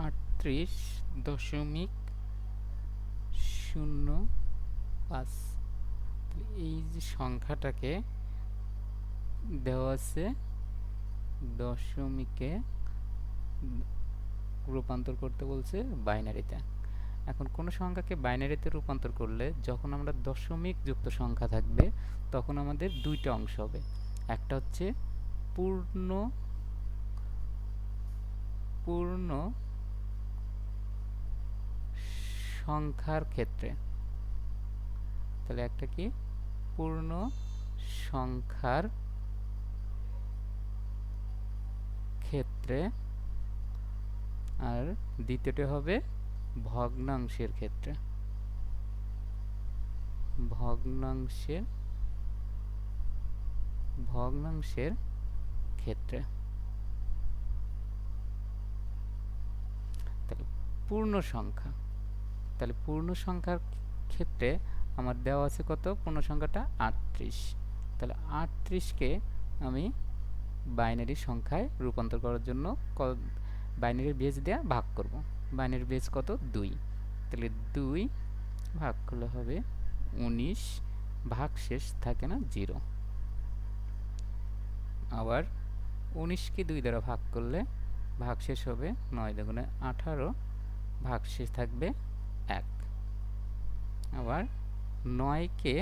38.05। এই যে সংখ্যাটাকে দেওয়া আছে দশমিকে রূপান্তর করতে বলছে বাইনারিতে। এখন কোনো সংখ্যাকে বাইনারিতে রূপান্তর করলে যখন আমরা দশমিক যুক্ত সংখ্যা থাকবে তখন আমাদের দুইটা অংশ হবে। একটা হচ্ছে পূর্ণ পূর্ণ সংখ্যার ক্ষেত্রে, তাহলে একটা কি পূর্ণ সংখ্যার ক্ষেত্রে, আর দ্বিতীয়টি হবে ভগ্নাংশের ক্ষেত্রে। ভগ্নাংশের ভগ্নাংশের ক্ষেত্রে। তাহলে পূর্ণ সংখ্যা, তাহলে পূর্ণ সংখ্যার ক্ষেত্রে আমার দেওয়া আছে কত? পূর্ণ সংখ্যাটা 38। তাহলে 38কে আমি বাইনারি সংখ্যায় রূপান্তর করার জন্য বাইনারির বেজ দিয়ে ভাগ করব। বাইনারির বেজ কত? 2। তাহলে 2 ভাগ করলে হবে 19, ভাগশেষ থাকে না 0। আবার 19কে 2 দ্বারা ভাগ করলে ভাগশেষ হবে 9 দুগুণে 18, ভাগশেষ থাকবে 1। আবার 9কে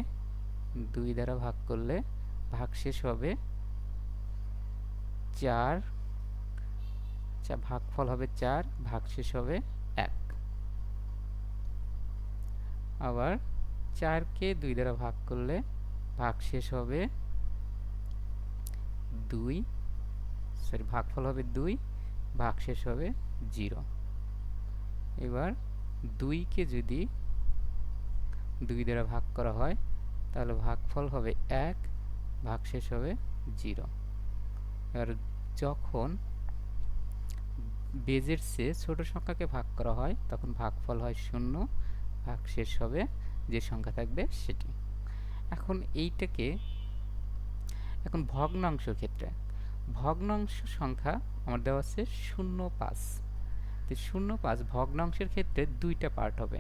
2 দ্বারা ভাগ করলে ভাগশেষ হবে 4, ভাগফল হবে 4, ভাগশেষ হবে 1। আবার 4কে 2 দ্বারা ভাগ করলে ভাগশেষ হবে 2, ভাগফল হবে 2, ভাগশেষ হবে 0। এবার 2কে যদি 2 দ্বারা ভাগ করা হয় তাহলে ভাগফল হবে 1, ভাগশেষ হবে 0। এবার যখন বেজের চেয়ে ছোট সংখ্যাকে ভাগ করা হয় তখন ভাগফল হয় 0, ভাগশেষ হবে যে সংখ্যা থাকবে সেটি। এখন এইটাকে এখন ভগ্নাংশের ক্ষেত্রে, ভগ্নাংশ সংখ্যা আমার দেওয়া আছে 0.5। তো 0.5 ভগ্নাংশের ক্ষেত্রে দুইটা পার্ট হবে।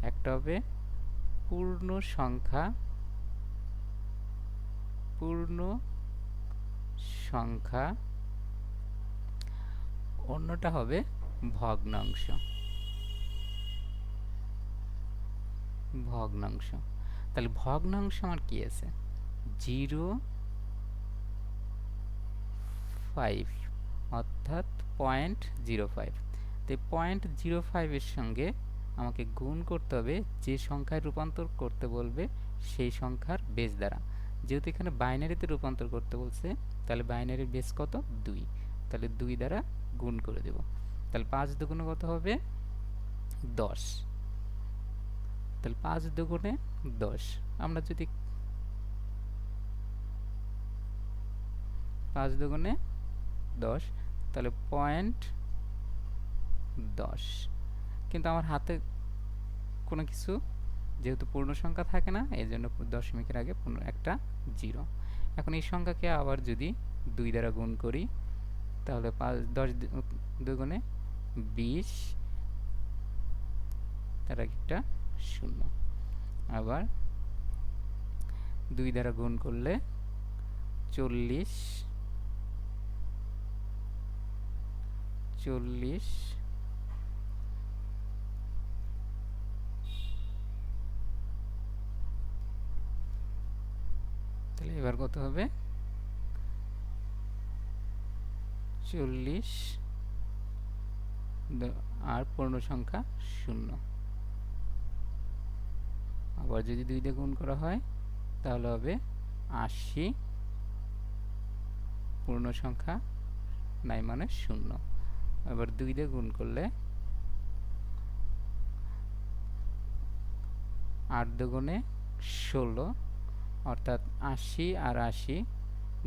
একটা হবে পূর্ণ সংখ্যা, অন্যটা হবে ভগ্নাংশ। তাহলে ভগ্নাংশ আমার কি আছে? 0.5 অর্থাৎ 0.05। তো 0.05 এর সঙ্গে আমাকে গুণ করতে হবে যে সংখ্যায় রূপান্তর করতে বলবে সেই সংখ্যার বেজ দ্বারা। যেহেতু এখানে বাইনারিতে রূপান্তর করতে বলছে তাহলে বাইনারির বেজ কত? 2। তাহলে 2 দ্বারা গুণ করে দেব। তাহলে 5 দুগুণে কত হবে? 10। তাহলে 5 দুগুণে 10। আমরা যদি 5 দুগুণে 10 তাহলে 0.10। কিন্তু আমার হাতে কোনো কিছু যেহেতু পূর্ণ সংখ্যা থাকে না এই জন্য দশমিকের আগে একটা 0। এখন এই সংখ্যাকে আবার যদি 2 দ্বারা গুণ করি তাহলে 10 দুগুণে 20, তার আগে একটা 0। আবার 2 দ্বারা গুণ করলে 40, তাহলে এবার কত হবে? 40 আর পূর্ণ সংখ্যা 0। আবার যদি 2 দিয়ে গুণ করা হয় তাহলে হবে 80, পূর্ণ সংখ্যা নাই মানে 0। আবার 2 দিয়ে গুণ করলে 8 দুগুণে 16 অর্থাৎ 80 আর 80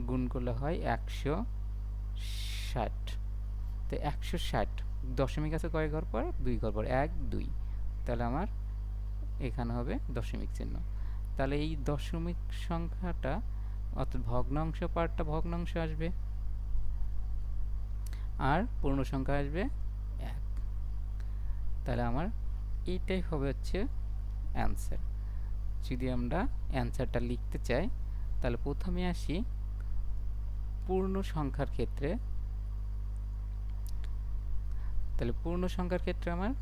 গুণ করলে হয় 160। তো 160 দশমিক আছে কয় ঘর পর? 2 ঘর পর, 1 2। তাহলে আমার এখানে হবে দশমিক চিহ্ন। তাহলে এই দশমিক সংখ্যাটা অর্থাৎ ভগ্নাংশ পার্টটা ভগ্নাংশ আসবে আর পূর্ণ সংখ্যা আসবে 1। তাহলে আমার এইটাই হবে হচ্ছে অ্যান্সার। যদি আমরা অ্যান্সারটা লিখতে চাই তাহলে প্রথমে আসি পূর্ণ সংখ্যার ক্ষেত্রে। তাহলে পূর্ণ সংখ্যার ক্ষেত্রে আমার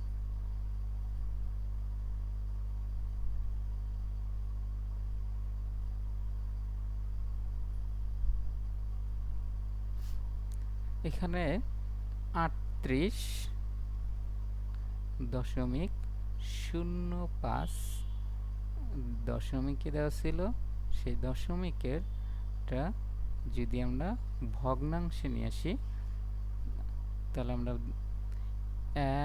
এখানে 38.05 দশমিকে দেওয়া ছিল। সেই দশমিকেরটা যদি আমরা ভগ্নাংশে নিয়ে আসি তাহলে আমরা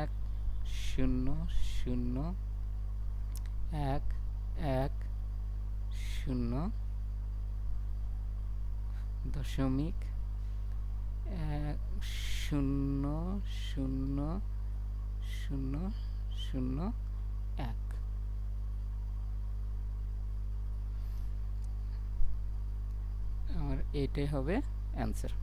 1,0,0,0,0,0,0,0,1 আমার এটাই হবে অ্যান্সার।